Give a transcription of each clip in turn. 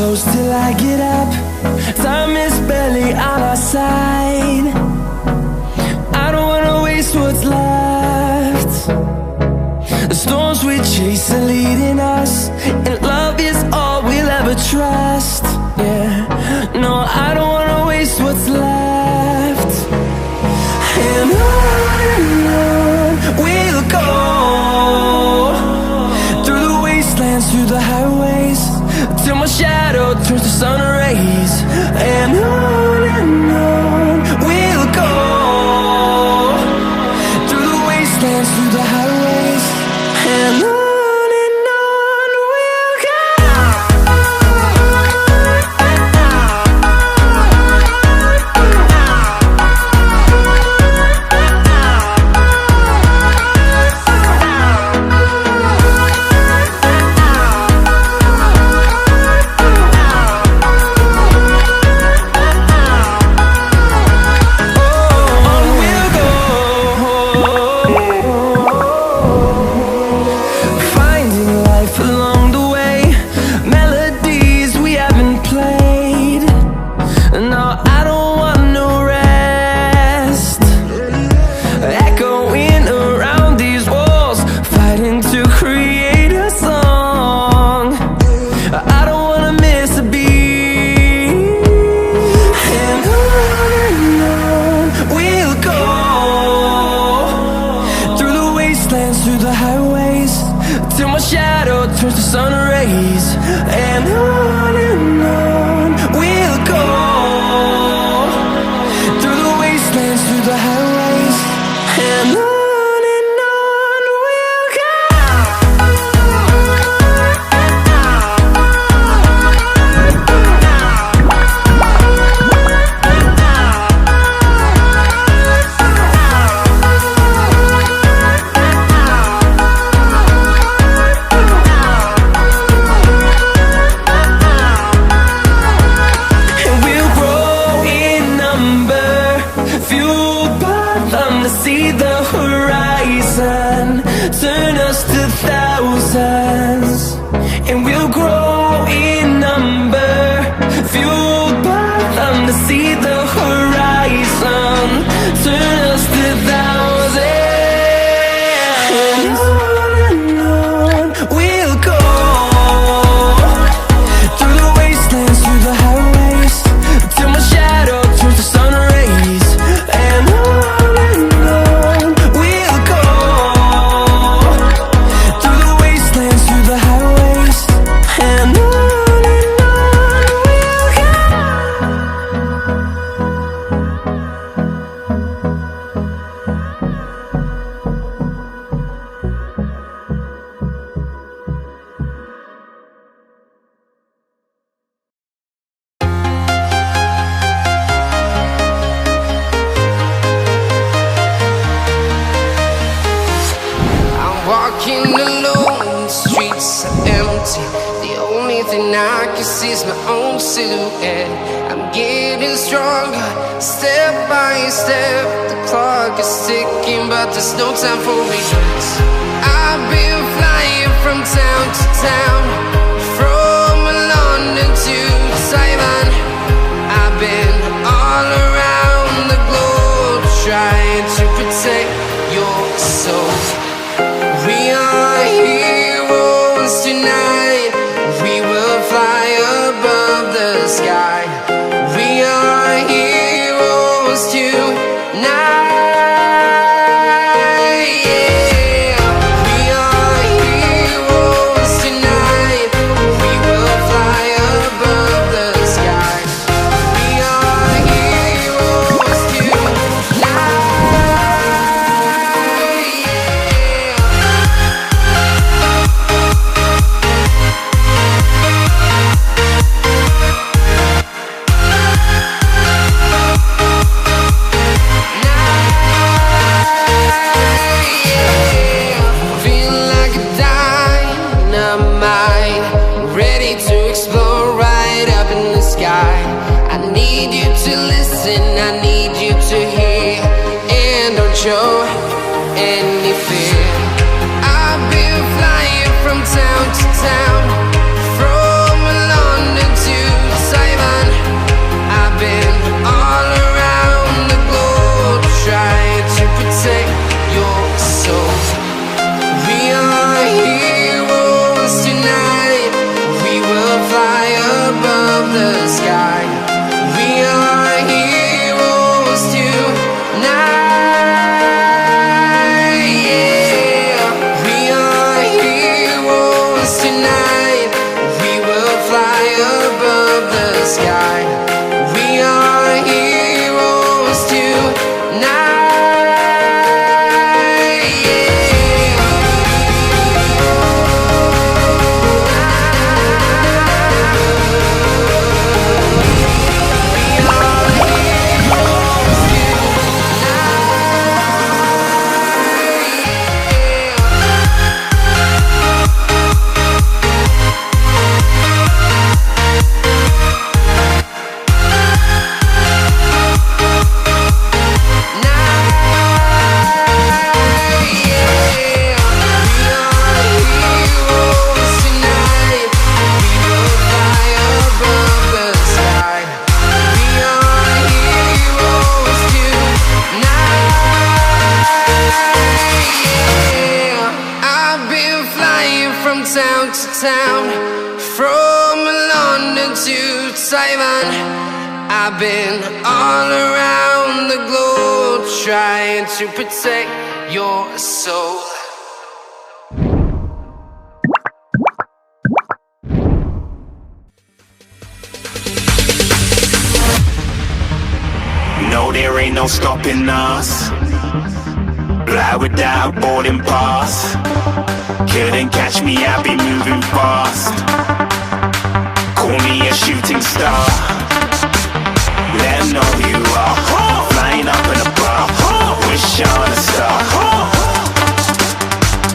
close till I get up. Time is barely on our side. I don't wanna waste what's left. The storms we chase are leading us, and love is all we'll ever trust. Yeah, no, I don't wanna waste what's left. And on we'll go, through the wastelands, through the highways, till my shadow turns to sun rays. And on we'll go, through the wastelands, through the highways, and on we'll go. Through the highways, till my shadow turns to sun rays. And on we'll go, through the wastelands, through the highways, and on we'll go. See the horizon, turn us to thousands, and we'll grow in number, fueled by them. To see the horizon, turn us to thousands, and on we'll go, through the wastelands, through the highways, till my shadow turns to sun rays. And walking alone, the streets are empty. The only thing I can see is my own silhouette. I'm getting stronger, step by step. The clock is ticking, but there's no time for regrets. I've been flying from town to town, from London to Taiwan. I've been all around the globe, trying to protect your soul. We are heroes tonight. We will fly above the sky. We are heroes tonight. Yeah. We are heroes tonight. We will fly above the sky. We are heroes tonight. Show any fear. I've been flying from town to town, from London to town, from London to Taiwan. I've been all around the globe trying to protect your soul. No, there ain't no stopping us. Fly without boarding pass. Couldn't catch me, I be moving fast. Call me a shooting star. Let 'em know who you are. Flying up in a bar. Wish on a star.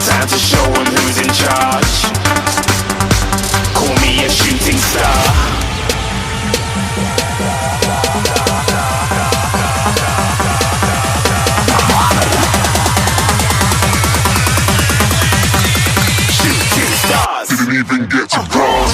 Time to show 'em who's in charge. Call me a shooting star. Didn't even get to cross.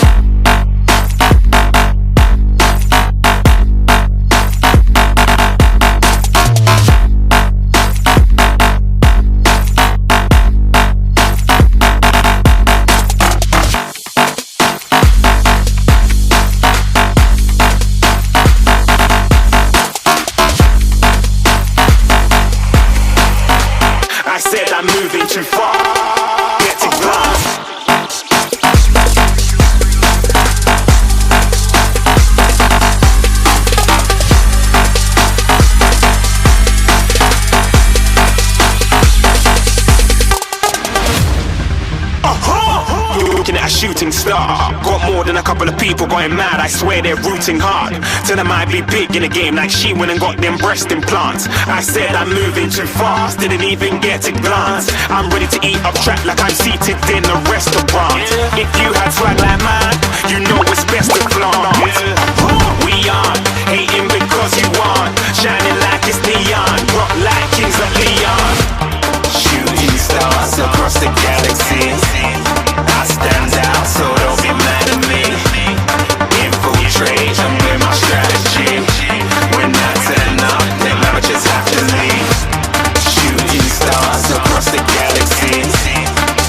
I said I'm moving too far. Get to glass. Looking at a shooting star. Got more than a couple of people going mad, I swear they're rooting hard. Tell them I'd be big in the game like she went and got them breast implants. I said I'm moving too fast, didn't even get to glance. I'm ready to eat up track like I'm seated in a restaurant. If you had swag like mine, you know it's best to flaunt. We aren't hating because you aren't shining like it's neon, rock like kings of Leon. Shooting stars across the galaxy. I stand out, so don't be mad at me. Infiltrate, I'm with my strategy. When I turn up, them amateurs have to leave. Shooting stars across the galaxy.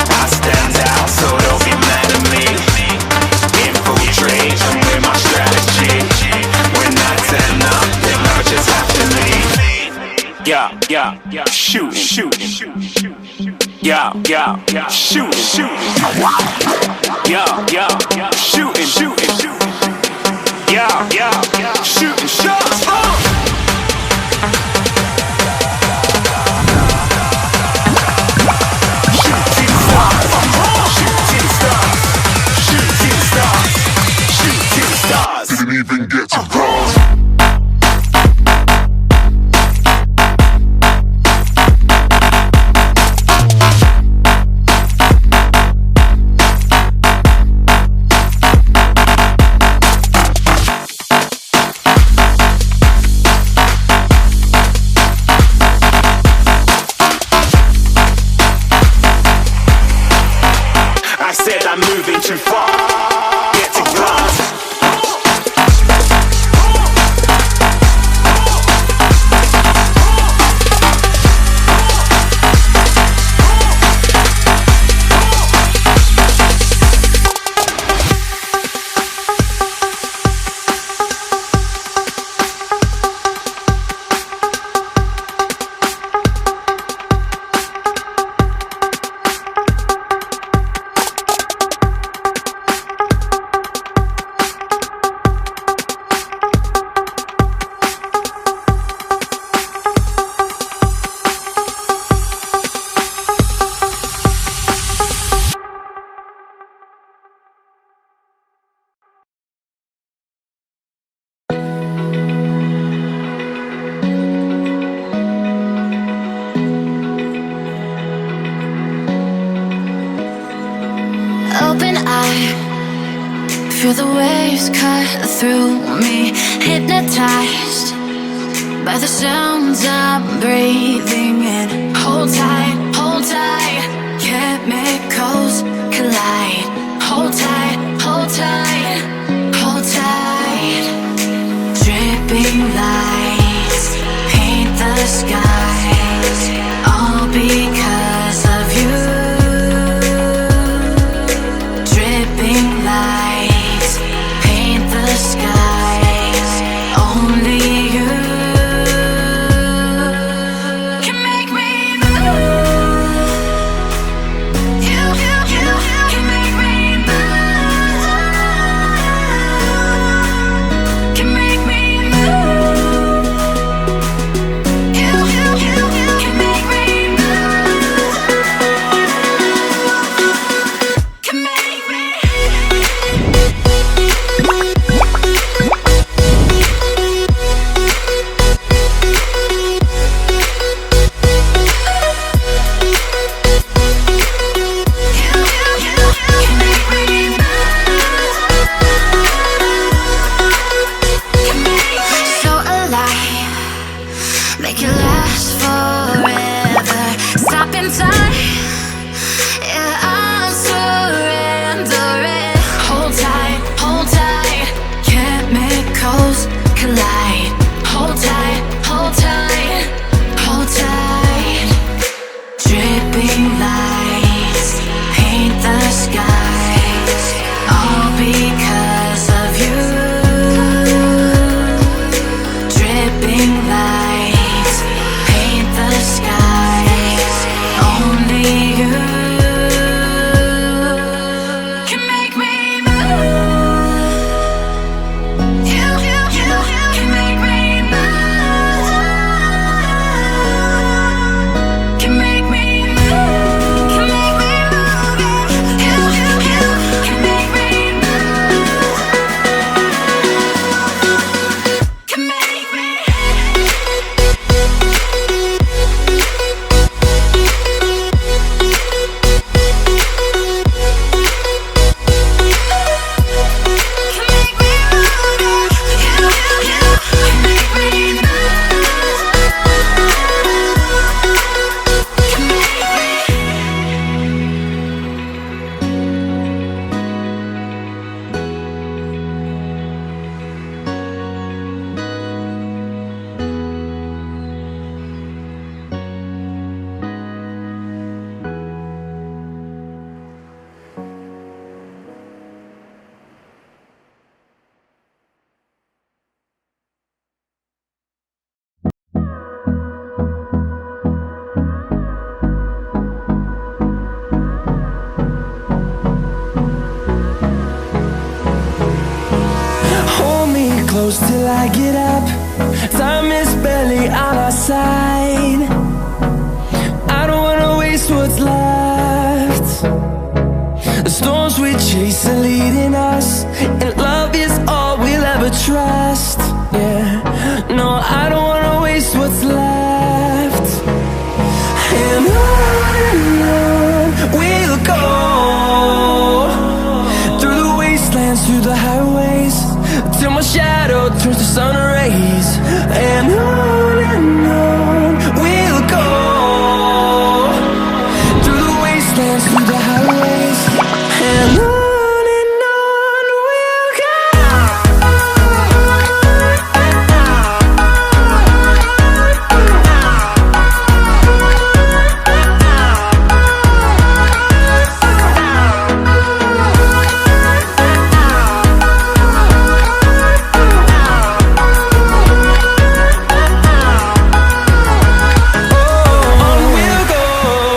I stand out, so don't be mad at me. Infiltrate, I'm with my strategy. When I turn up, them amateurs have to leave. Yeah, shooting. Yeah, shooting. Yeah, shooting. Yeah, shooting shots. Shooting stars. Didn't even get to cross. I said I'm moving too far. Get to glass. Open eye, feel the waves cut through me. Hypnotized by the sounds I'm breathing in. Hold tight, chemicals collide. Hold tight, hold tight, hold tight. Dripping lights paint the skies, all because of you. Dripping close till I get up. Time is barely on our side. I don't wanna waste what's left. The storms we chase are leading us, and love is all we'll ever trust. Yeah, no, I don't wanna waste what's left.